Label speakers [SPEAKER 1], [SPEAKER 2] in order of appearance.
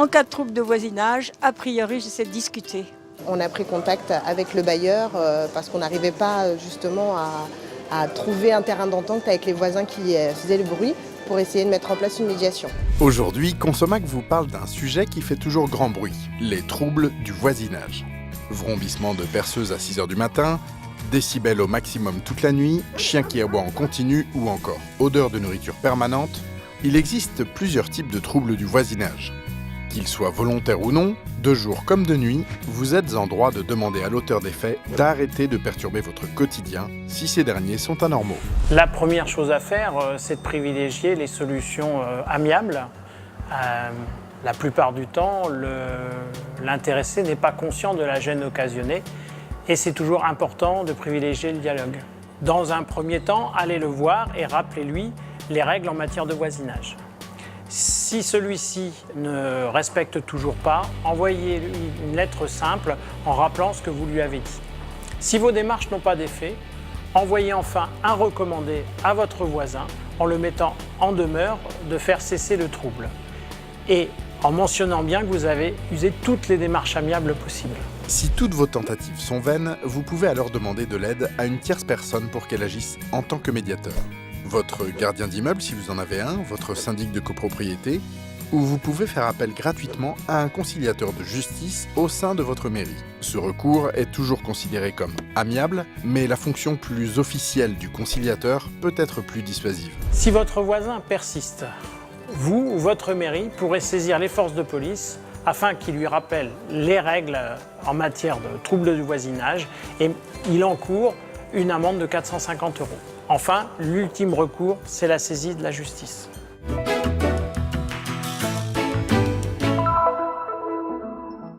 [SPEAKER 1] En cas de trouble de voisinage, a priori, j'essaie de discuter.
[SPEAKER 2] On a pris contact avec le bailleur parce qu'on n'arrivait pas justement à trouver un terrain d'entente avec les voisins qui faisaient le bruit pour essayer de mettre en place une médiation.
[SPEAKER 3] Aujourd'hui, Consomac vous parle d'un sujet qui fait toujours grand bruit, les troubles du voisinage. Vrombissement de perceuse à 6h du matin, décibels au maximum toute la nuit, chien qui aboie en continu ou encore odeur de nourriture permanente, il existe plusieurs types de troubles du voisinage. Qu'ils soient volontaires ou non, de jour comme de nuit, vous êtes en droit de demander à l'auteur des faits d'arrêter de perturber votre quotidien si ces derniers sont anormaux.
[SPEAKER 4] La première chose à faire, c'est de privilégier les solutions amiables. La plupart du temps, l'intéressé n'est pas conscient de la gêne occasionnée et c'est toujours important de privilégier le dialogue. Dans un premier temps, allez le voir et rappelez-lui les règles en matière de voisinage. Si celui-ci ne respecte toujours pas, envoyez-lui une lettre simple en rappelant ce que vous lui avez dit. Si vos démarches n'ont pas d'effet, envoyez enfin un recommandé à votre voisin en le mettant en demeure de faire cesser le trouble et en mentionnant bien que vous avez usé toutes les démarches amiables possibles.
[SPEAKER 3] Si toutes vos tentatives sont vaines, vous pouvez alors demander de l'aide à une tierce personne pour qu'elle agisse en tant que médiateur. Votre gardien d'immeuble, si vous en avez un, votre syndic de copropriété, ou vous pouvez faire appel gratuitement à un conciliateur de justice au sein de votre mairie. Ce recours est toujours considéré comme amiable, mais la fonction plus officielle du conciliateur peut être plus dissuasive.
[SPEAKER 4] Si votre voisin persiste, vous ou votre mairie pourrez saisir les forces de police afin qu'ils lui rappellent les règles en matière de troubles du voisinage et il encourt une amende de 450 €. Enfin, l'ultime recours, c'est la saisie de la justice.